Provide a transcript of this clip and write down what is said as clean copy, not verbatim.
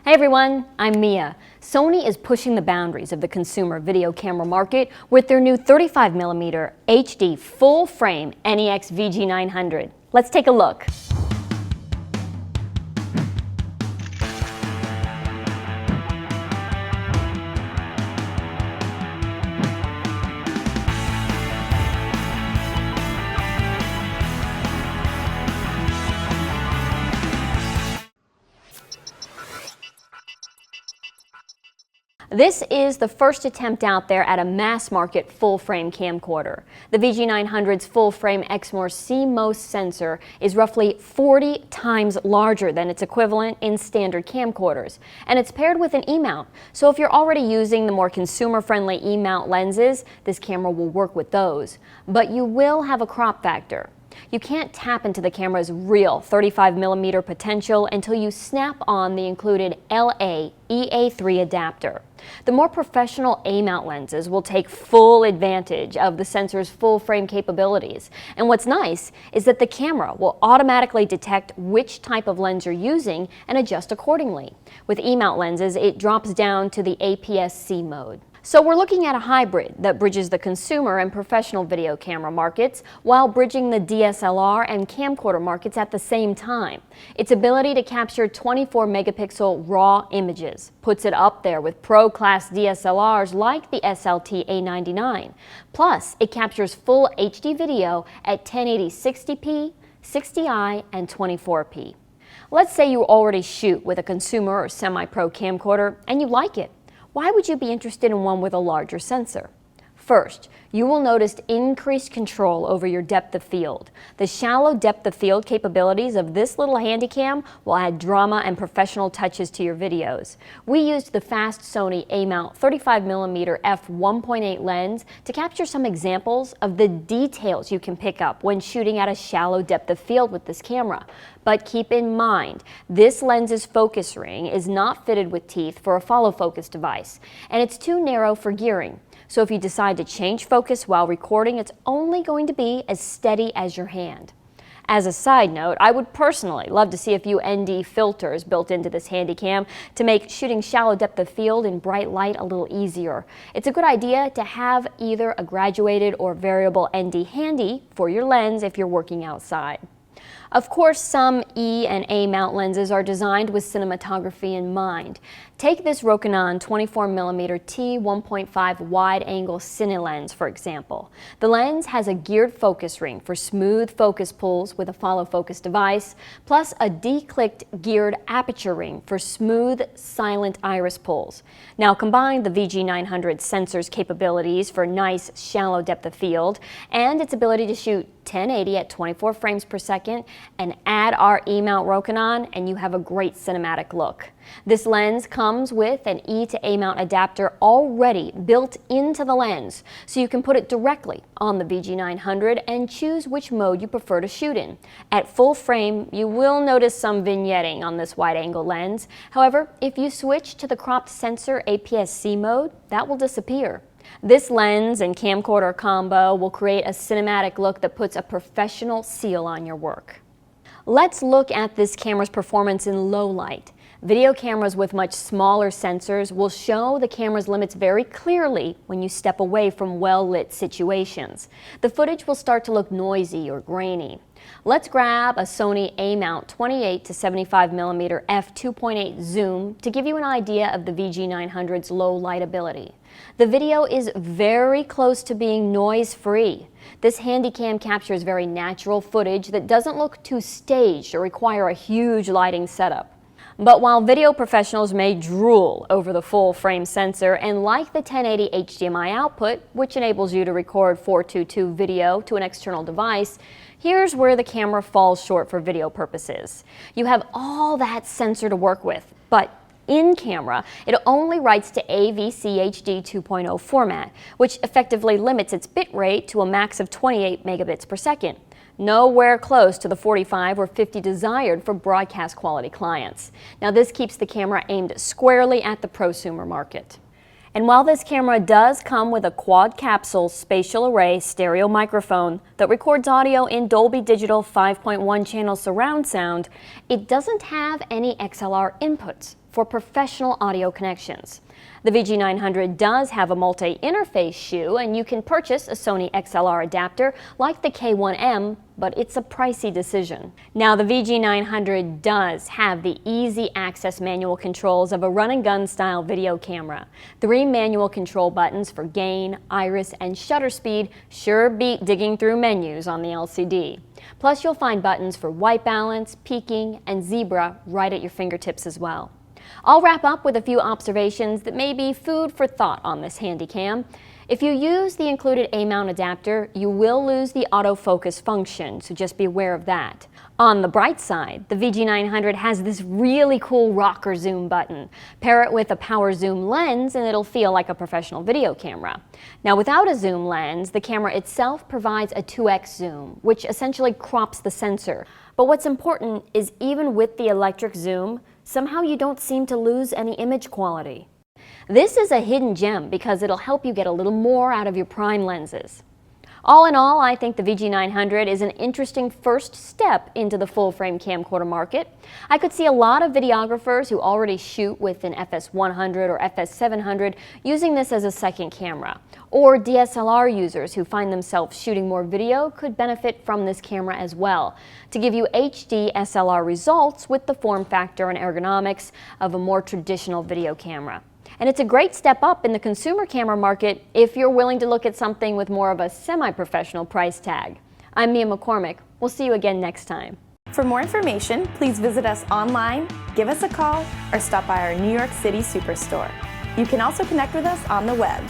Hey everyone, I'm Mia. Sony is pushing the boundaries of the consumer video camera market with their new 35mm HD full-frame NEX-VG900. Let's take a look. This is the first attempt out there at a mass-market full-frame camcorder. The VG900's full-frame Exmor CMOS sensor is roughly 40 times larger than its equivalent in standard camcorders, and it's paired with an E-mount. So if you're already using the more consumer-friendly E-mount lenses, this camera will work with those. But you will have a crop factor. You can't tap into the camera's real 35mm potential until you snap on the included LA-EA3 adapter. The more professional A-mount lenses will take full advantage of the sensor's full-frame capabilities. And what's nice is that the camera will automatically detect which type of lens you're using and adjust accordingly. With E-mount lenses, it drops down to the APS-C mode. So we're looking at a hybrid that bridges the consumer and professional video camera markets while bridging the DSLR and camcorder markets at the same time. Its ability to capture 24-megapixel raw images puts it up there with pro-class DSLRs like the SLT A99. Plus, it captures full HD video at 1080 60p, 60i, and 24p. Let's say you already shoot with a consumer or semi-pro camcorder and you like it. Why would you be interested in one with a larger sensor? First, you will notice increased control over your depth of field. The shallow depth of field capabilities of this little handycam will add drama and professional touches to your videos. We used the fast Sony A-mount 35mm f1.8 lens to capture some examples of the details you can pick up when shooting at a shallow depth of field with this camera. But keep in mind, this lens's focus ring is not fitted with teeth for a follow focus device, and it's too narrow for gearing. So if you decide to change focus while recording, it's only going to be as steady as your hand. As a side note, I would personally love to see a few ND filters built into this handycam to make shooting shallow depth of field in bright light a little easier. It's a good idea to have either a graduated or variable ND handy for your lens if you're working outside. Of course, some E and A mount lenses are designed with cinematography in mind. Take this Rokinon 24mm T1.5 wide-angle Cine Lens, for example. The lens has a geared focus ring for smooth focus pulls with a follow focus device, plus a declicked geared aperture ring for smooth, silent iris pulls. Now combine the VG900 sensor's capabilities for nice, shallow depth of field and its ability to shoot 1080 at 24 frames per second and add our E-mount Rokinon and you have a great cinematic look. This lens comes with an E to A mount adapter already built into the lens, so you can put it directly on the VG900 and choose which mode you prefer to shoot in. At full frame, you will notice some vignetting on this wide-angle lens. However, if you switch to the cropped sensor APS-C mode, that will disappear. This lens and camcorder combo will create a cinematic look that puts a professional seal on your work. Let's look at this camera's performance in low light. Video cameras with much smaller sensors will show the camera's limits very clearly when you step away from well-lit situations. The footage will start to look noisy or grainy. Let's grab a Sony A-mount 28 to 75mm f2.8 zoom to give you an idea of the VG900's low light ability. The video is very close to being noise-free. This handycam captures very natural footage that doesn't look too staged or require a huge lighting setup. But while video professionals may drool over the full-frame sensor and like the 1080 HDMI output, which enables you to record 422 video to an external device, here's where the camera falls short for video purposes. You have all that sensor to work with, but in camera, it only writes to AVC HD 2.0 format, which effectively limits its bit rate to a max of 28 megabits per second. Nowhere close to the 45 or 50 desired for broadcast quality clients. Now this keeps the camera aimed squarely at the prosumer market. And while this camera does come with a quad capsule spatial array stereo microphone that records audio in Dolby Digital 5.1 channel surround sound, it doesn't have any XLR inputs for professional audio connections. The VG900 does have a multi-interface shoe, and you can purchase a Sony XLR adapter like the K1M, but it's a pricey decision. Now, the VG900 does have the easy access manual controls of a run-and-gun style video camera. 3 manual control buttons for gain, iris, and shutter speed sure beat digging through menus on the LCD. Plus, you'll find buttons for white balance, peaking, and zebra right at your fingertips as well. I'll wrap up with a few observations that may be food for thought on this handycam. If you use the included A-mount adapter, you will lose the autofocus function, so just be aware of that. On the bright side, the VG900 has this really cool rocker zoom button. Pair it with a power zoom lens and it'll feel like a professional video camera. Now, without a zoom lens, the camera itself provides a 2x zoom, which essentially crops the sensor. But what's important is even with the electric zoom, somehow you don't seem to lose any image quality. This is a hidden gem because it'll help you get a little more out of your prime lenses. All in all, I think the VG900 is an interesting first step into the full-frame camcorder market. I could see a lot of videographers who already shoot with an FS100 or FS700 using this as a second camera. Or DSLR users who find themselves shooting more video could benefit from this camera as well, to give you HD SLR results with the form factor and ergonomics of a more traditional video camera. And it's a great step up in the consumer camera market if you're willing to look at something with more of a semi-professional price tag. I'm Mia McCormick. We'll see you again next time. For more information, please visit us online, give us a call, or stop by our New York City Superstore. You can also connect with us on the web.